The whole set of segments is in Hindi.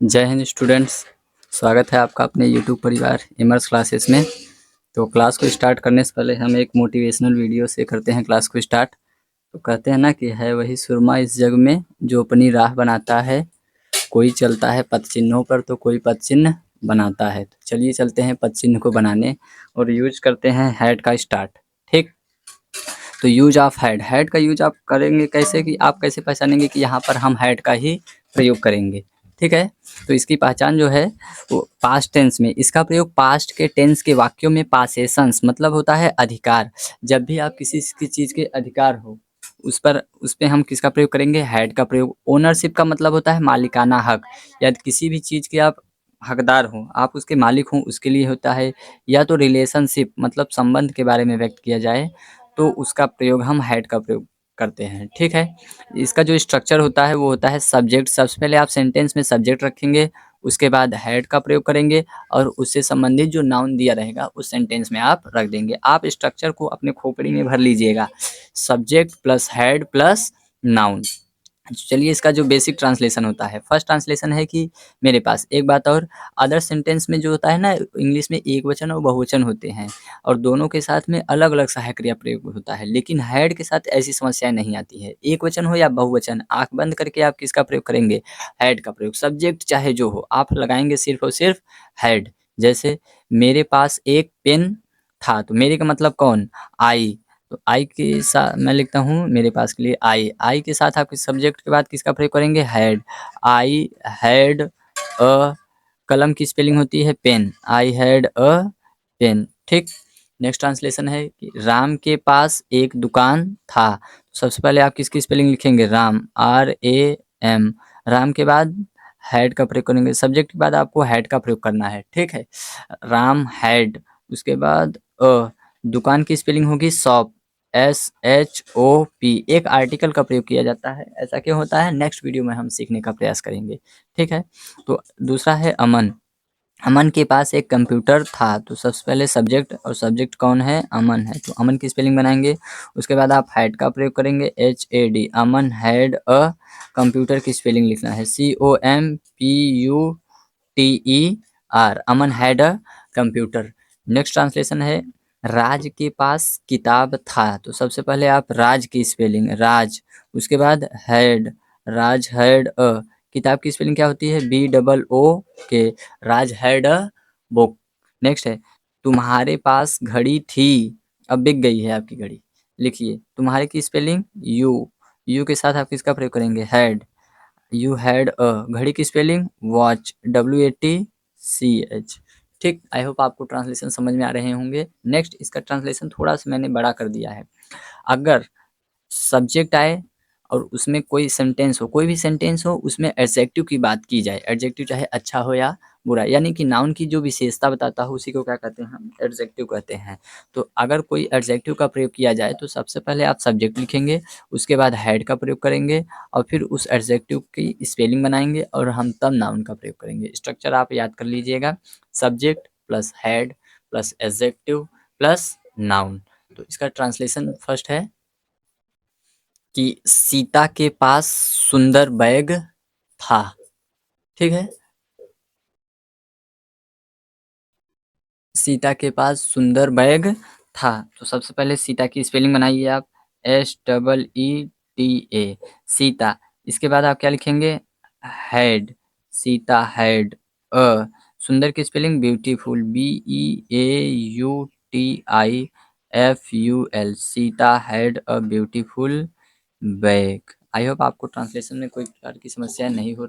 जय हिंद स्टूडेंट्स। स्वागत है आपका अपने यूट्यूब परिवार इमर्स क्लासेस में। तो क्लास को स्टार्ट करने से पहले हम एक मोटिवेशनल वीडियो से करते हैं क्लास को स्टार्ट। तो कहते हैं ना कि है वही सुरमा इस जग में जो अपनी राह बनाता है। कोई चलता है पद चिन्हों पर तो कोई पद चिन्ह बनाता है। तो चलिए चलते हैं पद चिन्ह को बनाने और यूज करते हैं हैड का स्टार्ट। ठीक। तो यूज ऑफ हैड, हैड का यूज आप करेंगे कैसे कि आप कैसे पहचानेंगे कि यहाँ पर हम हैड का ही प्रयोग करेंगे। ठीक है। तो इसकी पहचान जो है वो पास्ट टेंस में, इसका प्रयोग पास्ट के टेंस के वाक्यों में पासेशंस मतलब होता है अधिकार। जब भी आप किसी की चीज़ के अधिकार हो उस पे हम किसका प्रयोग करेंगे, हैड का प्रयोग। ओनरशिप का मतलब होता है मालिकाना हक, या किसी भी चीज़ के आप हकदार हो, आप उसके मालिक हो, उसके लिए होता है। या तो रिलेशनशिप मतलब संबंध के बारे में व्यक्त किया जाए तो उसका प्रयोग हम हैड का प्रयोग करते हैं। ठीक है। इसका जो स्ट्रक्चर होता है वो होता है सब्जेक्ट। सबसे पहले आप सेंटेंस में सब्जेक्ट रखेंगे, उसके बाद हैड का प्रयोग करेंगे और उससे संबंधित जो नाउन दिया रहेगा उस सेंटेंस में आप रख देंगे। आप स्ट्रक्चर को अपने खोपड़ी में भर लीजिएगा, subject plus had plus noun. चलिए इसका जो बेसिक ट्रांसलेशन होता है, फर्स्ट ट्रांसलेशन है कि मेरे पास एक बात और। अदर सेंटेंस में जो होता है ना, इंग्लिश में एक वचन और बहुवचन होते हैं और दोनों के साथ में अलग अलग सहायक क्रिया प्रयोग होता है, लेकिन हैड के साथ ऐसी समस्याएं नहीं आती है। एक वचन हो या बहुवचन, आंख बंद करके आप किसका प्रयोग करेंगे, हैड का प्रयोग। सब्जेक्ट चाहे जो हो आप लगाएंगे सिर्फ और सिर्फ हैड। जैसे मेरे पास एक पेन था, तो मेरे का मतलब कौन, आई। तो आई के साथ मैं लिखता हूँ मेरे पास के लिए आई। आई के साथ आप सब्जेक्ट के बाद किसका प्रयोग करेंगे, हैड। आई हैड अ, कलम की स्पेलिंग होती है pen, I had a pen. ठीक। नेक्स्ट ट्रांसलेशन है कि राम के पास एक दुकान था। सबसे पहले आप किसकी स्पेलिंग लिखेंगे, राम, RAM। राम के बाद हैड का प्रयोग करेंगे, सब्जेक्ट के बाद आपको हैड का प्रयोग करना है। ठीक है। राम हैड, उसके बाद दुकान की स्पेलिंग होगी शॉप, SHOP। एक आर्टिकल का प्रयोग किया जाता है, ऐसा क्यों होता है नेक्स्ट वीडियो में हम सीखने का प्रयास करेंगे। ठीक है। तो दूसरा है अमन। अमन के पास एक कंप्यूटर था, तो सबसे पहले सब्जेक्ट, और सब्जेक्ट कौन है, अमन है, तो अमन की स्पेलिंग बनाएंगे। उसके बाद आप हैड का प्रयोग करेंगे, HAD। Aman had a computer की स्पेलिंग लिखना है, COMPUTER। Aman had a computer. Next translation है राज के पास किताब था, तो सबसे पहले आप राज की स्पेलिंग, राज, उसके बाद हैड, राज हैड अ, किताब की स्पेलिंग क्या होती है, BOOK। Raj had a book. Next है तुम्हारे पास घड़ी थी, अब बिक गई है आपकी घड़ी। लिखिए तुम्हारे की स्पेलिंग यू के साथ आप किसका प्रयोग करेंगे, हैड। यू हैड अ, घड़ी की स्पेलिंग वॉच, WATCH। ठीक। आई होप आपको ट्रांसलेशन समझ में आ रहे होंगे। नेक्स्ट इसका ट्रांसलेशन थोड़ा सा मैंने बड़ा कर दिया है। अगर सब्जेक्ट आए और उसमें कोई सेंटेंस हो, कोई भी सेंटेंस हो, उसमें एडजेक्टिव की बात की जाए, एडजेक्टिव चाहे अच्छा हो या बुरा, यानी कि नाउन की जो विशेषता बताता हो उसी को क्या कहते हैं, हम एडजेक्टिव कहते हैं। तो अगर कोई एडजेक्टिव का प्रयोग किया जाए तो सबसे पहले आप सब्जेक्ट लिखेंगे, उसके बाद हैड का प्रयोग करेंगे और फिर उस एडजेक्टिव की स्पेलिंग बनाएंगे और हम तब नाउन का प्रयोग करेंगे। स्ट्रक्चर आप याद कर लीजिएगा, subject plus had plus adjective plus noun. तो इसका ट्रांसलेशन फर्स्ट है कि सीता के पास सुंदर बैग था। ठीक है। सीता के पास सुंदर बैग था, तो सबसे पहले सीता की स्पेलिंग बनाइए आप, SEETA, सीता। इसके बाद आप क्या लिखेंगे, हैड, सीता हैड अ, सुंदर की spelling beautiful, BEAUTIFUL, Sita had a beautiful bag. I hope आपको ट्रांसलेशन में कोई प्रकार की समस्या नहीं हो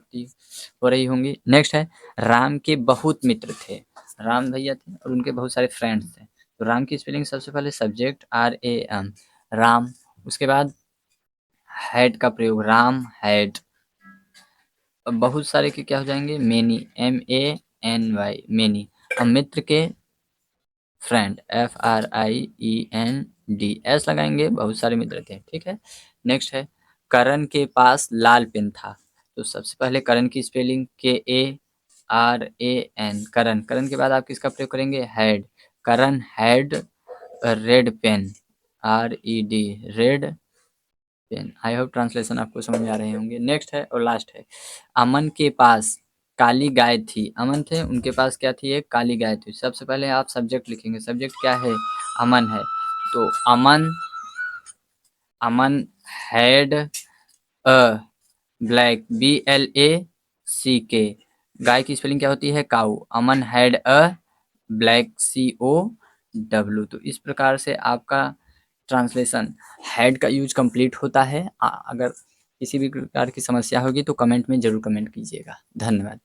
रही होंगी। नेक्स्ट है राम के बहुत मित्र थे। राम भैया थे और उनके बहुत सारे फ्रेंड्स थे, तो राम की स्पेलिंग सबसे पहले सब्जेक्ट RAM, राम, उसके बाद हैड का प्रयोग, राम हैड। अब बहुत सारे के क्या हो जाएंगे, मेनी, MANY, मेनी। अब मित्र के फ्रेंड, FRIEND, लगाएंगे, बहुत सारे मित्र थे। ठीक है। नेक्स्ट है करण के पास लाल पेन था, तो सबसे पहले करण की स्पेलिंग KARAN, करण। करण के बाद आप किसका प्रयोग करेंगे, had. Karan had red pen, RED, red pen. I hope translation आपको समझ में आ रहे होंगे। नेक्स्ट है और लास्ट है अमन के पास काली गाय थी। अमन थे, उनके पास क्या थी? एक काली गाय थी। सबसे पहले आप सब्जेक्ट लिखेंगे। सब्जेक्ट क्या है? अमन है। तो अमन हैड अ ब्लैक, BLACK। गाय की स्पेलिंग क्या होती है? काऊ। अमन हैड अ ब्लैक, COW। तो इस प्रकार से आपका ट्रांसलेशन हैड का यूज कंप्लीट होता है। अगर किसी भी प्रकार की समस्या होगी तो कमेंट में ज़रूर कमेंट कीजिएगा। धन्यवाद।